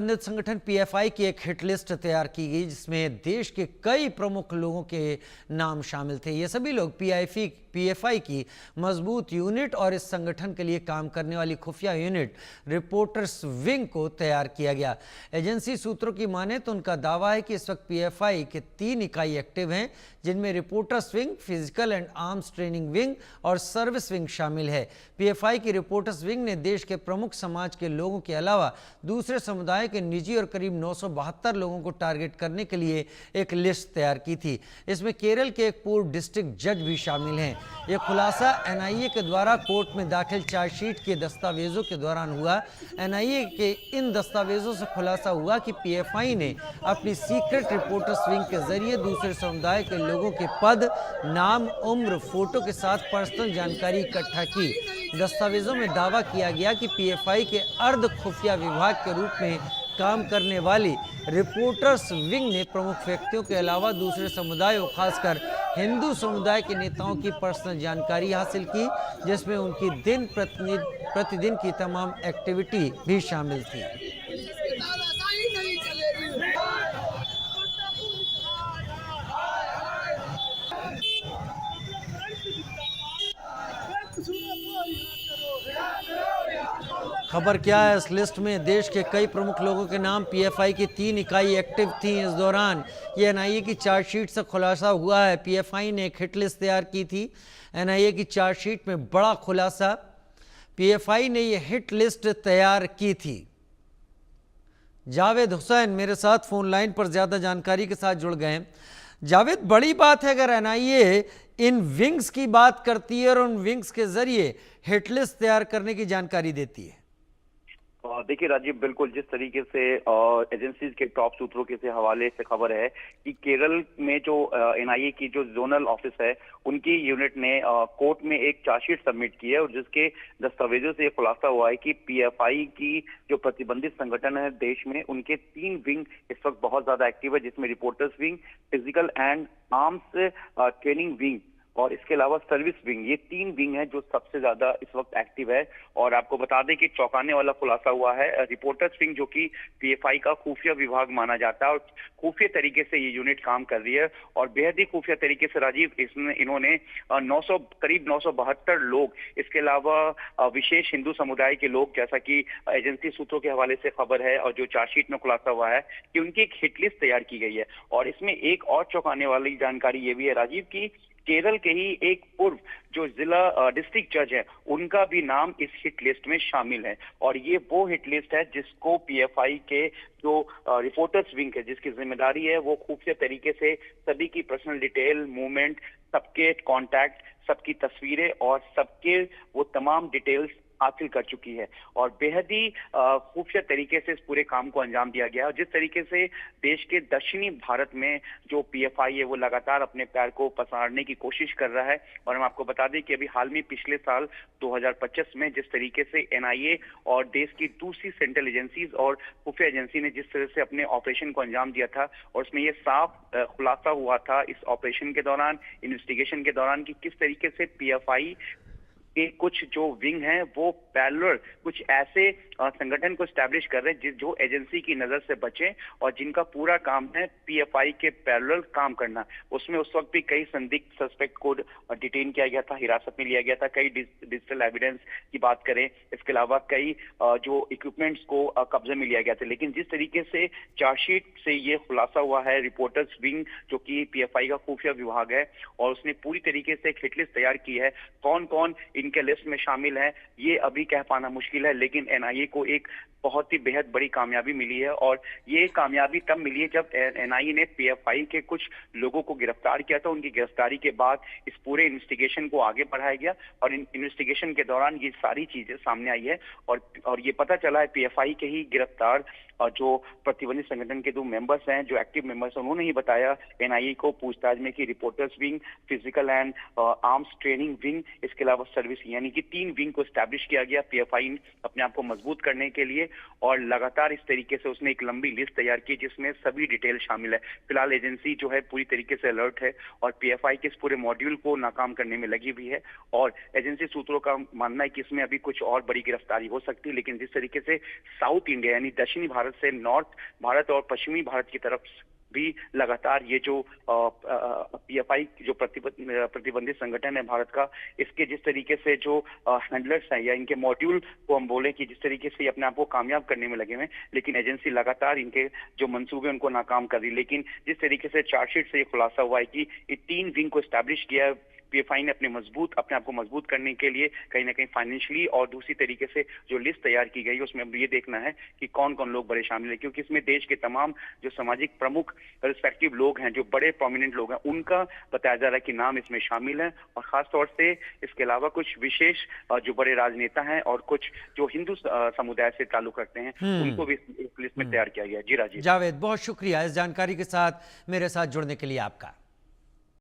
प्रतिबंधित संगठन पीएफआई की एक हिट लिस्ट तैयार की गई जिसमें देश के कई प्रमुख लोगों के नाम शामिल थे। ये सभी लोग पीएफआई की मजबूत यूनिट और इस संगठन के लिए काम करने वाली खुफिया यूनिट रिपोर्टर्स विंग को तैयार किया गया। एजेंसी सूत्रों की माने तो उनका दावा है कि इस वक्त पीएफआई के 3 इकाई एक्टिव हैं, जिनमें reporters wing, physical and arms training wing और सर्विस विंग शामिल है। पीएफआई की रिपोर्टर्स विंग ने देश के प्रमुख समाज के लोगों के अलावा दूसरे समुदाय के निजी और करीब 972 लोगों को टारगेट करने के लिए एक लिस्ट तैयार की थी। इसमें केरल के एक पूर्व डिस्ट्रिक्ट जज भी शामिल हैं। यह खुलासा एनआईए के द्वारा कोर्ट में दाखिल चार्जशीट के दस्तावेजों के दौरान हुआ। एनआईए के इन दस्तावेजों से खुलासा हुआ कि पीएफआई ने अपनी सीक्रेट रिपोर्टर्स विंग के जरिए दूसरे समुदाय के लोगों के पद, नाम, उम्र, फोटो के साथ पर्सनल जानकारी इकट्ठा की। दस्तावेजों में दावा किया गया कि पीएफआई के अर्ध खुफिया विभाग के रूप में काम करने वाली रिपोर्टर्स विंग ने प्रमुख व्यक्तियों के अलावा दूसरे समुदायों, खासकर हिंदू समुदाय के नेताओं की पर्सनल जानकारी हासिल की, जिसमें उनकी दिन प्रतिदिन की तमाम एक्टिविटी भी शामिल थी। खबर क्या है इस लिस्ट में? देश के कई प्रमुख लोगों के नाम। पीएफआई की 3 इकाई एक्टिव थी इस दौरान। ये एनआईए की चार्जशीट से खुलासा हुआ है। पीएफआई ने एक हिट लिस्ट तैयार की थी। एनआईए की चार्जशीट में बड़ा खुलासा, पीएफआई ने ये हिट लिस्ट तैयार की थी। जावेद हुसैन मेरे साथ फोन लाइन पर ज्यादा जानकारी के साथ जुड़ गए हैं। जावेद, बड़ी बात है अगर एनआईए इन विंग्स की बात करती है और उन विंग्स के जरिए हिट लिस्ट तैयार करने की जानकारी देती है। देखिए राजीव, बिल्कुल जिस तरीके से एजेंसीज के टॉप सूत्रों के से हवाले से खबर है कि केरल में जो एनआईए की जो जोनल ऑफिस है, उनकी यूनिट ने कोर्ट में एक चार्जशीट सबमिट की है और जिसके दस्तावेजों से ये खुलासा हुआ है कि पीएफआई की जो प्रतिबंधित संगठन है देश में, उनके 3 विंग इस वक्त बहुत ज्यादा एक्टिव है, जिसमें reporters wing, physical and arms training wing और इसके अलावा सर्विस विंग, ये 3 विंग है जो सबसे ज्यादा इस वक्त एक्टिव है। और आपको बता दें कि चौंकाने वाला खुलासा हुआ है, रिपोर्टर्स विंग जो कि पीएफआई का खुफिया विभाग माना जाता है और खुफिया तरीके से ये यूनिट काम कर रही है और बेहद ही खुफिया तरीके से राजीव इन्होंने 900 करीब 972 लोग, इसके अलावा विशेष हिंदू समुदाय के लोग, जैसा कि एजेंसी सूत्रों के हवाले से खबर है और जो चार्जशीट में खुलासा हुआ है कि उनकी एक हिट लिस्ट तैयार की गई है। और इसमें एक और चौंकाने वाली जानकारी ये भी है राजीव की केरल के ही एक पूर्व जो जिला डिस्ट्रिक्ट जज है, उनका भी नाम इस हिट लिस्ट में शामिल है। और ये वो हिट लिस्ट है जिसको पीएफआई के जो रिपोर्टर्स विंग है, जिसकी जिम्मेदारी है वो खुफिया तरीके से सभी की पर्सनल डिटेल, मूवमेंट, सबके कॉन्टैक्ट, सबकी तस्वीरें और सबके वो तमाम डिटेल्स हासिल कर चुकी है और बेहद ही खूबसूरत तरीके से इस पूरे काम को अंजाम दिया गया है। जिस तरीके से देश के दक्षिणी भारत में जो पीएफआई है वो लगातार अपने पैर को पसारने की कोशिश कर रहा है। और हम आपको बता दें कि अभी हाल में पिछले साल 2025 में जिस तरीके से एनआईए और देश की दूसरी सेंट्रल एजेंसीज और खुफिया एजेंसी ने जिस तरह से अपने ऑपरेशन को अंजाम दिया था और उसमें यह साफ खुलासा हुआ था इस ऑपरेशन के दौरान, इन्वेस्टिगेशन के दौरान, कि किस तरीके से पीएफआई के कुछ जो विंग हैं वो पैरेलल कुछ ऐसे संगठन को स्टैब्लिश कर रहे हैं जो एजेंसी की नजर से बचे और जिनका पूरा काम है पीएफआई के पैरेलल काम करना। उसमें उस वक्त भी कई संदिग्ध सस्पेक्ट को डिटेन किया गया था, हिरासत में लिया गया था। कई डिजिटल एविडेंस की बात करें, इसके अलावा कई जो इक्विपमेंट्स को कब्जे में लिया गया था। लेकिन जिस तरीके से चार्जशीट से ये खुलासा हुआ है, रिपोर्टर्स विंग जो कि पीएफआई का खुफिया विभाग है और उसने पूरी तरीके से एक हिटलिस्ट तैयार की है, कौन कौन इनके लिस्ट में शामिल है ये अभी कह पाना मुश्किल है। लेकिन एनआईए को एक बहुत ही बेहद बड़ी कामयाबी मिली है और ये कामयाबी तब मिली है जब एनआईए ने पीएफआई के कुछ लोगों को गिरफ्तार किया था। उनकी गिरफ्तारी के बाद इस पूरे इन्वेस्टिगेशन को आगे बढ़ाया गया और इन्वेस्टिगेशन के दौरान ये सारी चीजें सामने आई है और ये पता चला है पीएफआई के ही गिरफ्तार और जो प्रतिबंधित संगठन के 2 मेंबर्स हैं, जो एक्टिव मेंबर्स हैं, उन्होंने ही बताया एनआईए को पूछताछ में कि reporters wing, physical and arms training wing, इसके अलावा सर्विस सर्विस यानी कि 3 विंग को स्टैब्लिश किया गया पीएफआई अपने आप को मजबूत करने के लिए, और लगातार इस तरीके से उसने एक लंबी लिस्ट तैयार की जिसमें सभी डिटेल शामिल है। फिलहाल एजेंसी जो है पूरी तरीके से अलर्ट है और पीएफआई के इस पूरे मॉड्यूल को नाकाम करने में लगी हुई है, और एजेंसी सूत्रों का मानना है कि इसमें अभी कुछ और बड़ी गिरफ्तारी हो सकती है। लेकिन जिस तरीके से साउथ इंडिया यानी दक्षिणी भारत से नॉर्थ भारत और पश्चिमी भारत की तरफ भी लगातार ये जो पीएफआई जो प्रतिबंधित संगठन है भारत का, इसके जिस तरीके से जो हैंडलर्स हैं या इनके मॉड्यूल को हम बोले कि जिस तरीके से अपने आप को कामयाब करने में लगे हुए, लेकिन एजेंसी लगातार इनके जो मंसूबे उनको नाकाम कर रही। लेकिन जिस तरीके से चार्जशीट से ये खुलासा हुआ है कि ये 3 विंग को स्टैब्लिश किया है पीएफआई ने अपने आप को मजबूत करने के लिए, कहीं ना कहीं फाइनेंशियली, और दूसरी तरीके से जो लिस्ट तैयार की गई उसमें अब ये देखना है कि कौन कौन लोग बड़े शामिल हैं, क्योंकि इसमें देश के तमाम जो सामाजिक प्रमुख रिस्पेक्टिव लोग हैं, जो बड़े प्रोमिनेंट लोग हैं, उनका बताया जा रहा है कि नाम इसमें शामिल है। और खासतौर से इसके अलावा कुछ विशेष जो बड़े राजनेता हैं और कुछ जो हिंदू समुदाय से ताल्लुक रखते हैं, उनको भी इस लिस्ट में तैयार किया गया है। जी राजीव। जावेद, बहुत शुक्रिया इस जानकारी के साथ मेरे साथ जुड़ने के लिए आपका।